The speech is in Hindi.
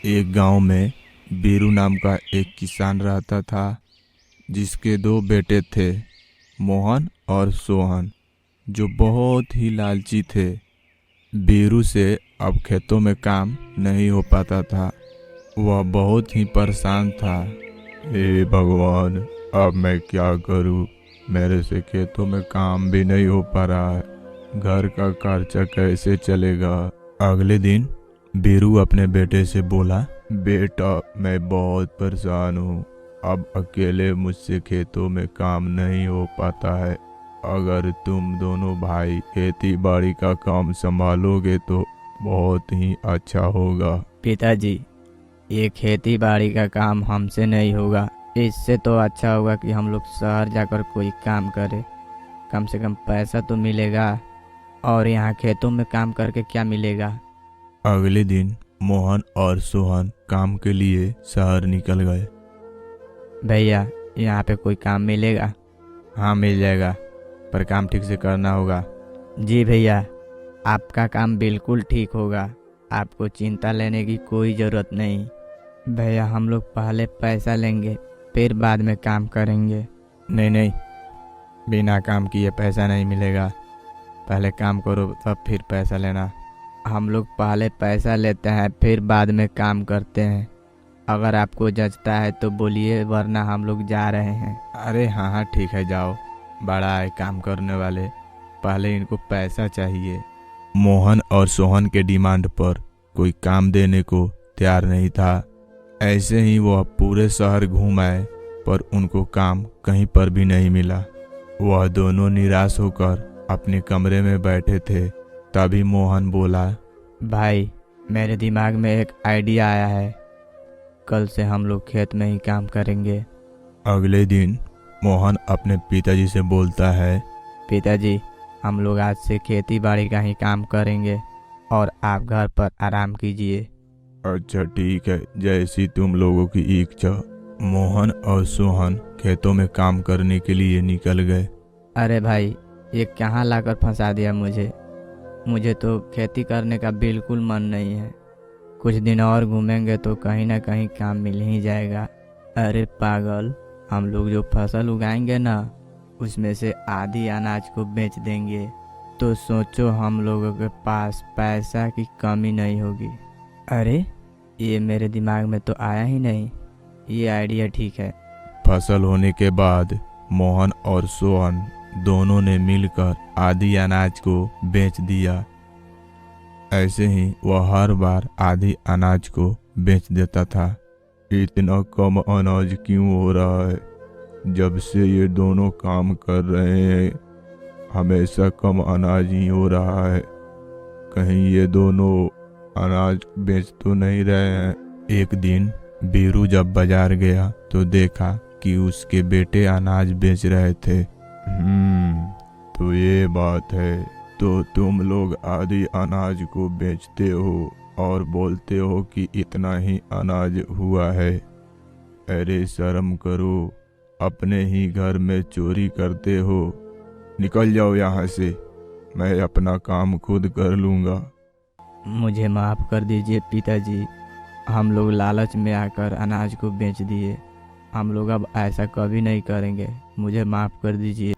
एक गांव में बीरू नाम का एक किसान रहता था, जिसके दो बेटे थे, मोहन और सोहन, जो बहुत ही लालची थे। बीरू से अब खेतों में काम नहीं हो पाता था। वह बहुत ही परेशान था। हे भगवान, अब मैं क्या करूं? मेरे से खेतों में काम भी नहीं हो पा रहा है। घर का खर्चा कैसे चलेगा? अगले दिन बीरू अपने बेटे से बोला, बेटा, मैं बहुत परेशान हूँ। अब अकेले मुझसे खेतों में काम नहीं हो पाता है। अगर तुम दोनों भाई खेती बाड़ी का काम संभालोगे तो बहुत ही अच्छा होगा। पिताजी, ये खेती बाड़ी का काम हमसे नहीं होगा। इससे तो अच्छा होगा कि हम लोग शहर जाकर कोई काम करें। कम से कम पैसा तो मिलेगा। और यहाँ खेतों में काम करके क्या मिलेगा? अगले दिन मोहन और सोहन काम के लिए शहर निकल गए। भैया, यहाँ पे कोई काम मिलेगा? हाँ, मिल जाएगा, पर काम ठीक से करना होगा। जी भैया, आपका काम बिल्कुल ठीक होगा। आपको चिंता लेने की कोई ज़रूरत नहीं। भैया, हम लोग पहले पैसा लेंगे, फिर बाद में काम करेंगे। नहीं नहीं, बिना काम किए पैसा नहीं मिलेगा। पहले काम करो तब फिर पैसा लेना। हम लोग पहले पैसा लेते हैं, फिर बाद में काम करते हैं। अगर आपको जचता है तो बोलिए, वरना हम लोग जा रहे हैं। अरे हाँ हाँ, ठीक है, जाओ। बड़ा है काम करने वाले, पहले इनको पैसा चाहिए। मोहन और सोहन के डिमांड पर कोई काम देने को तैयार नहीं था। ऐसे ही वह पूरे शहर घूम आए, पर उनको काम कहीं पर भी नहीं मिला। वह दोनों निराश होकर अपने कमरे में बैठे थे। तभी मोहन बोला, भाई, मेरे दिमाग में एक आइडिया आया है। कल से हम लोग खेत में ही काम करेंगे। अगले दिन मोहन अपने पिताजी से बोलता है, पिताजी, हम लोग आज से खेती बाड़ी का ही काम करेंगे और आप घर पर आराम कीजिए। अच्छा ठीक है, जैसी तुम लोगों की इच्छा। मोहन और सोहन खेतों में काम करने के लिए निकल गए। अरे भाई, ये कहाँ लाकर फंसा दिया मुझे। मुझे तो खेती करने का बिल्कुल मन नहीं है। कुछ दिन और घूमेंगे तो कहीं ना कहीं काम मिल ही जाएगा। अरे पागल, हम लोग जो फसल उगाएंगे ना, उसमें से आधी अनाज को बेच देंगे, तो सोचो हम लोगों के पास पैसा की कमी नहीं होगी। अरे, ये मेरे दिमाग में तो आया ही नहीं। ये आइडिया ठीक है। फसल होने के बाद मोहन और सोहन दोनों ने मिलकर आधी अनाज को बेच दिया। ऐसे ही वह हर बार आधी अनाज को बेच देता था। इतना कम अनाज क्यों हो रहा है? जब से ये दोनों काम कर रहे हैं, हमेशा कम अनाज ही हो रहा है। कहीं ये दोनों अनाज बेच तो नहीं रहे हैं? एक दिन बीरू जब बाजार गया तो देखा कि उसके बेटे अनाज बेच रहे थे। तो ये बात है। तो तुम लोग आधी अनाज को बेचते हो और बोलते हो कि इतना ही अनाज हुआ है। अरे शर्म करो, अपने ही घर में चोरी करते हो। निकल जाओ यहाँ से, मैं अपना काम खुद कर लूँगा। मुझे माफ़ कर दीजिए पिताजी। हम लोग लालच में आकर अनाज को बेच दिए। हम लोग अब ऐसा कभी नहीं करेंगे। मुझे माफ़ कर दीजिए।